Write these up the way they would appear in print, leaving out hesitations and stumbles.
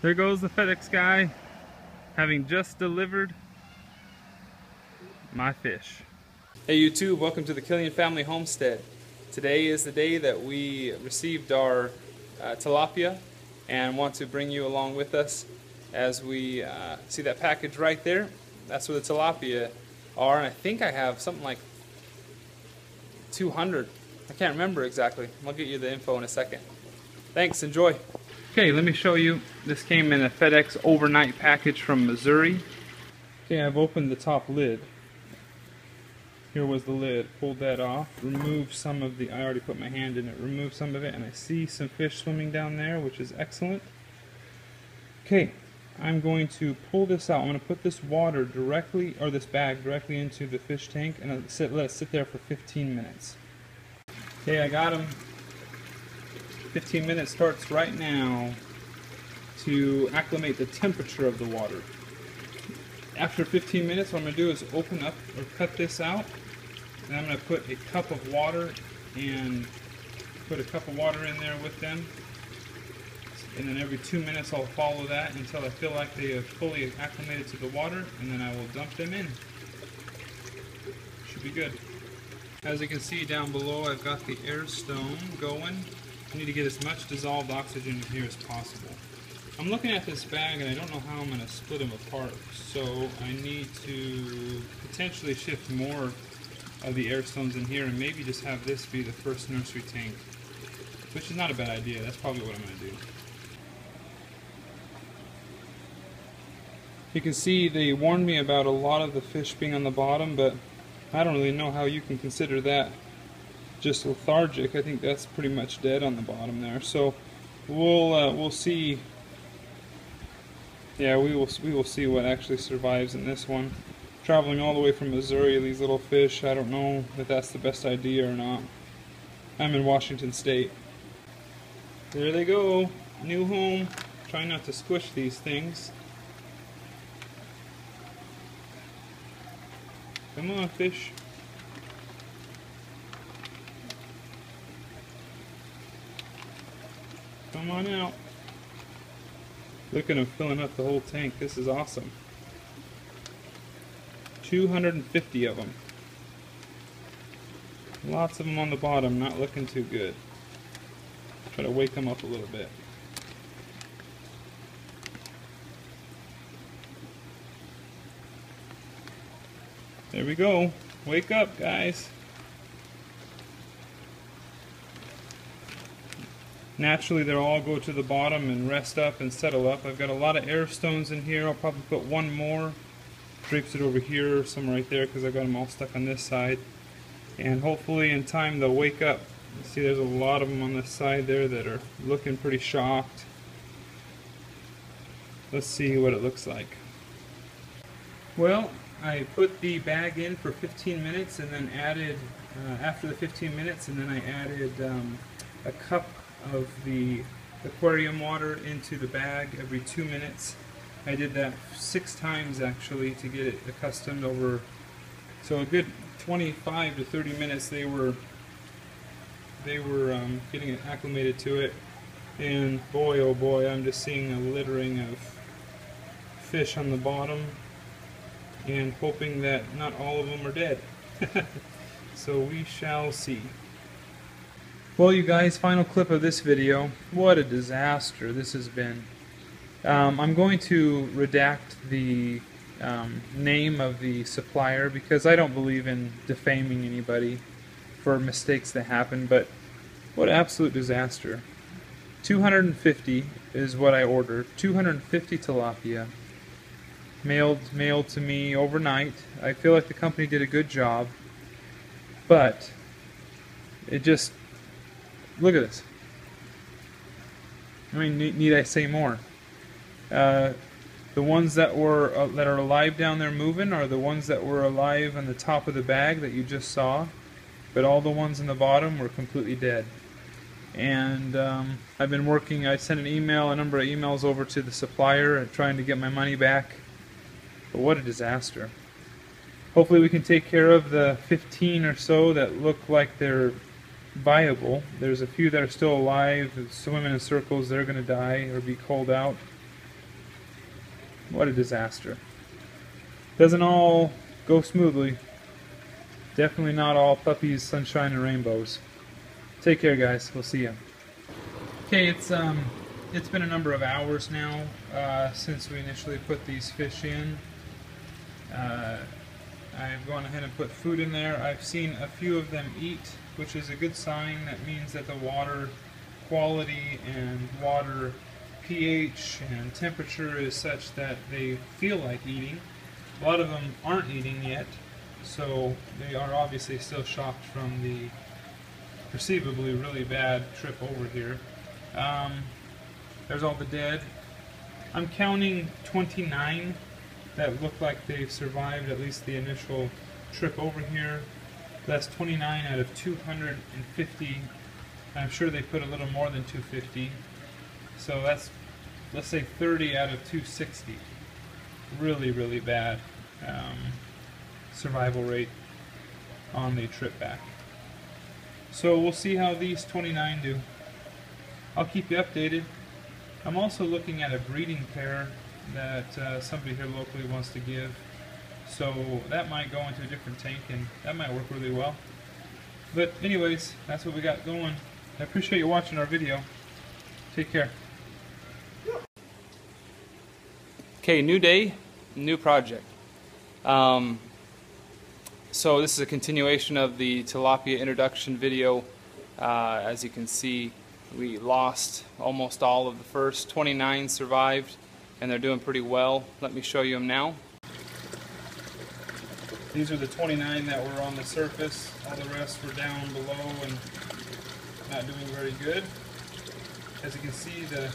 There goes the FedEx guy, having just delivered my fish. Hey YouTube, welcome to the Killian Family Homestead. Today is the day that we received our tilapia and want to bring you along with us as we see that package right there. That's where the tilapia are, and I think I have something like 200. I can't remember exactly. I'll get you the info in a second. Thanks, enjoy. Okay, let me show you. This came in a FedEx overnight package from Missouri. Okay, I've opened the top lid. Here was the lid. Pulled that off. Removed some of the, I already put my hand in it, removed some of it, and I see some fish swimming down there, which is excellent. Okay, I'm going to pull this out. I'm going to put this water directly, or this bag directly into the fish tank and let it sit there for 15 minutes. Okay, I got them. 15 minutes starts right now to acclimate the temperature of the water. After 15 minutes, what I'm going to do is open up or cut this out, and I'm going to put a cup of water in there with them, and then every 2 minutes I'll follow that until I feel like they have fully acclimated to the water, and then I will dump them in. Should be good. As you can see down below, I've got the air stone going. I need to get as much dissolved oxygen in here as possible. I'm looking at this bag and I don't know how I'm going to split them apart, so I need to potentially shift more of the air stones in here and maybe just have this be the first nursery tank, which is not a bad idea. That's probably what I'm going to do. You can see they warned me about a lot of the fish being on the bottom, but I don't really know how you can consider that just lethargic. I think that's pretty much dead on the bottom there. So we'll see. Yeah, we will see what actually survives in this one. Traveling all the way from Missouri, these little fish, I don't know if that's the best idea or not. I'm in Washington State. There they go, new home. Try not to squish these things. Come on, fish. Come on out. Look at them filling up the whole tank. This is awesome. 250 of them. Lots of them on the bottom, not looking too good. Try to wake them up a little bit. There we go. Wake up, guys. Naturally, they'll all go to the bottom and rest up and settle up. I've got a lot of air stones in here. I'll probably put one more. Drapes it over here, some right there, because I've got them all stuck on this side. And hopefully in time they'll wake up. You see there's a lot of them on this side there that are looking pretty shocked. Let's see what it looks like. Well, I put the bag in for 15 minutes and then added, after the 15 minutes, and then I added a cup of the aquarium water into the bag every 2 minutes. I did that 6 times actually to get it accustomed over, so a good 25 to 30 minutes they were getting acclimated to it, and boy oh boy, I'm just seeing a littering of fish on the bottom and hoping that not all of them are dead. So we shall see. Well, you guys, final clip of this video. What a disaster this has been. I'm going to redact the name of the supplier because I don't believe in defaming anybody for mistakes that happen, but what absolute disaster. 250 is what I ordered. 250 tilapia mailed to me overnight. I feel like the company did a good job, but it just, look at this. I mean, need I say more? The ones that are alive down there moving are the ones that were alive on the top of the bag that you just saw, but all the ones in the bottom were completely dead. And I've been working. I sent a number of emails over to the supplier trying to get my money back. But what a disaster. Hopefully we can take care of the 15 or so that look like they're viable. There's a few that are still alive, swimming in circles. They're going to die or be cold out. What a disaster. Doesn't all go smoothly. Definitely not all puppies, sunshine, and rainbows. Take care, guys. We'll see you. Okay, it's been a number of hours now since we initially put these fish in. I've gone ahead and put food in there. I've seen a few of them eat, which is a good sign. That means that the water quality and water pH and temperature is such that they feel like eating. A lot of them aren't eating yet, so they are obviously still shocked from the perceivably really bad trip over here. There's all the dead. I'm counting 29 that look like they've survived at least the initial trip over here. That's 29 out of 250. I'm sure they put a little more than 250. So that's, let's say, 30 out of 260. Really, really bad survival rate on the trip back. So we'll see how these 29 do. I'll keep you updated. I'm also looking at a breeding pair that somebody here locally wants to give. So that might go into a different tank and that might work really well. But anyways, that's what we got going. I appreciate you watching our video. Take care. Okay, new day, new project. So this is a continuation of the tilapia introduction video. As you can see, we lost almost all of the first. 29 survived, and they're doing pretty well. Let me show you them now. These are the 29 that were on the surface. All the rest were down below and not doing very good. As you can see, the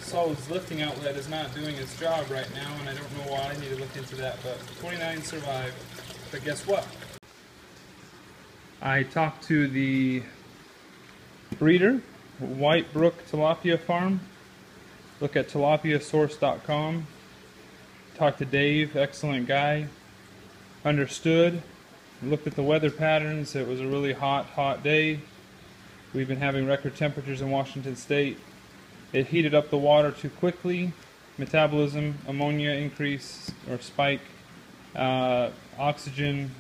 solids lifting outlet is not doing its job right now, and I don't know why. I need to look into that, but 29 survived. But guess what? I talked to the breeder, White Brook Tilapia Farm. Look at tilapiasource.com. Talked to Dave, excellent guy. Understood. Looked at the weather patterns. It was a really hot day. We've been having record temperatures in Washington State. It heated up the water too quickly. Metabolism, ammonia increase or spike, oxygen,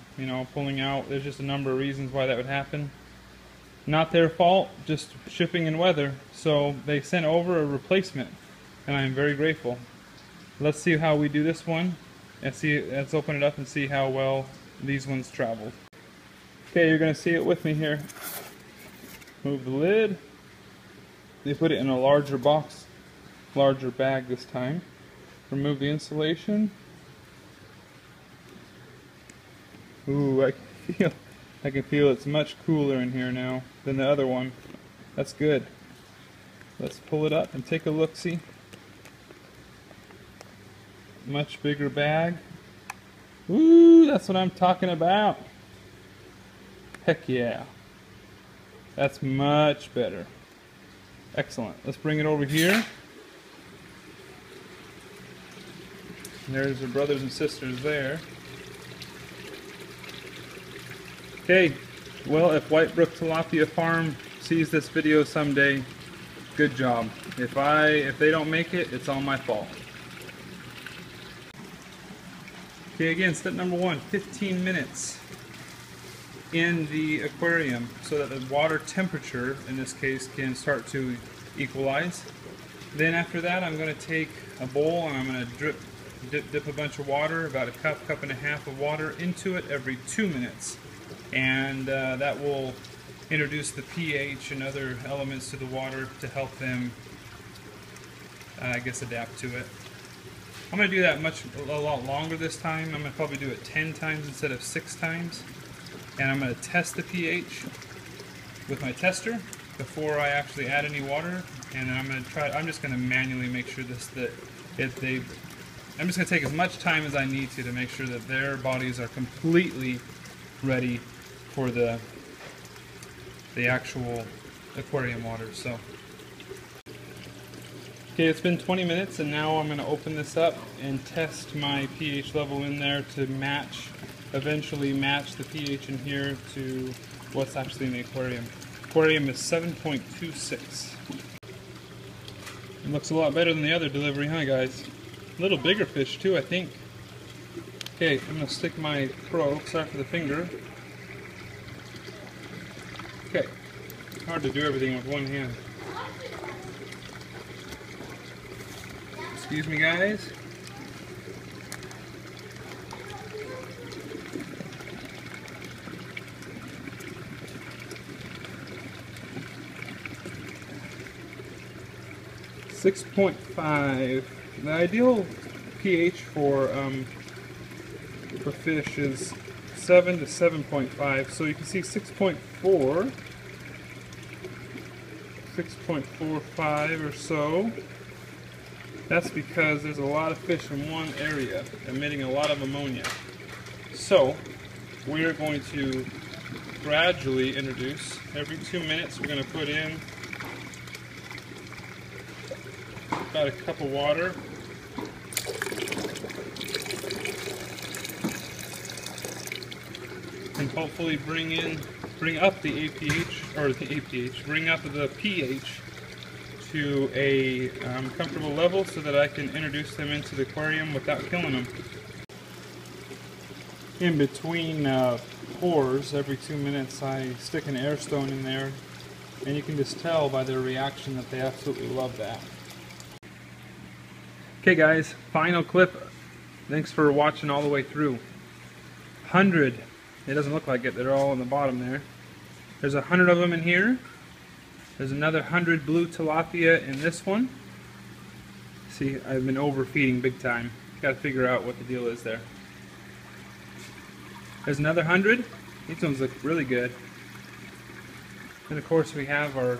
pulling out. There's just a number of reasons why that would happen. Not their fault, just shipping and weather. So they sent over a replacement, and I am very grateful. Let's see how we do this one, and let's open it up and see how well these ones traveled. Okay, you're going to see it with me here. Move the lid. They put it in a larger box, larger bag this time. Remove the insulation. Ooh, I can feel it's much cooler in here now than the other one. That's good. Let's pull it up and take a look-see. Much bigger bag. Ooh, that's what I'm talking about. Heck yeah. That's much better. Excellent. Let's bring it over here. And there's the brothers and sisters there. Okay, well, if White Brook Tilapia Farm sees this video someday, good job. If they don't make it, it's all my fault. Okay, again, step number 1, 15 minutes in the aquarium so that the water temperature, in this case, can start to equalize. Then after that, I'm going to take a bowl and I'm going to dip a bunch of water, about a cup and a half of water into it every 2 minutes. And that will introduce the pH and other elements to the water to help them, I guess, adapt to it. I'm going to do that a lot longer this time. I'm going to probably do it 10 times instead of 6 times. And I'm going to test the pH with my tester before I actually add any water. And then I'm just going to manually make sure I'm just going to take as much time as I need to make sure that their bodies are completely ready for the actual aquarium water. So, okay, it's been 20 minutes and now I'm going to open this up and test my pH level in there to eventually match the pH in here to what's actually in the aquarium. Aquarium is 7.26. It looks a lot better than the other delivery, huh guys? little bigger fish too, I think. Okay, I'm gonna stick my pro, sorry for the finger. Okay, hard to do everything with one hand. Excuse me, guys. .5. The ideal pH for fish is 7 to 7.5. So you can see 6.4, 6.45 or so. That's because there's a lot of fish in one area emitting a lot of ammonia. So we're going to gradually introduce, every 2 minutes we're going to put in about a cup of water. And hopefully bring up the APH, or the APH, bring up the pH to a comfortable level so that I can introduce them into the aquarium without killing them. In between pours, every 2 minutes I stick an air stone in there, and you can just tell by their reaction that they absolutely love that. Okay guys, final clip. Thanks for watching all the way through. 100. It doesn't look like it, they're all on the bottom there. There's 100 of them in here. There's another 100 blue tilapia in this one. See, I've been overfeeding big time. Gotta figure out what the deal is there. There's another 100. These ones look really good. And of course we have our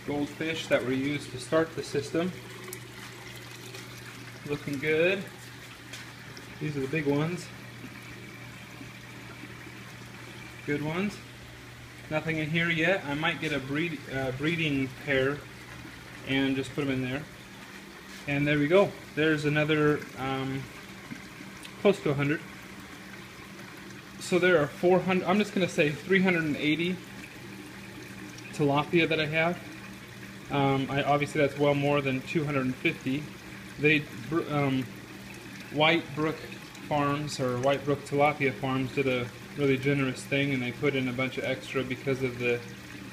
goldfish that were used to start the system. Looking good. These are the big ones. Good ones. Nothing in here yet. I might get a breeding pair and just put them in there. And there we go. There's another close to 100. So there are 400, I'm just going to say 380 tilapia that I have. Obviously that's well more than 250. White Brook Farms, or White Brook Tilapia Farms, did a really generous thing, and they put in a bunch of extra because of the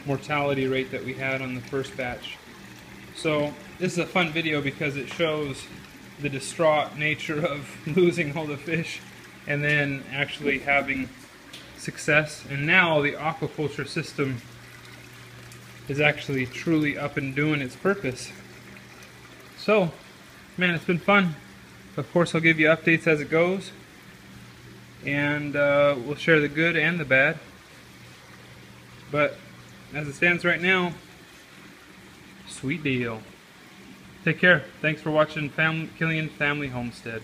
mortality rate that we had on the first batch. So this is a fun video because it shows the distraught nature of losing all the fish and then actually having success. And now the aquaculture system is actually truly up and doing its purpose. So, man, it's been fun. Of course, I'll give you updates as it goes, and we'll share the good and the bad. But as it stands right now, sweet deal. Take care. Thanks for watching Killian Family Homestead.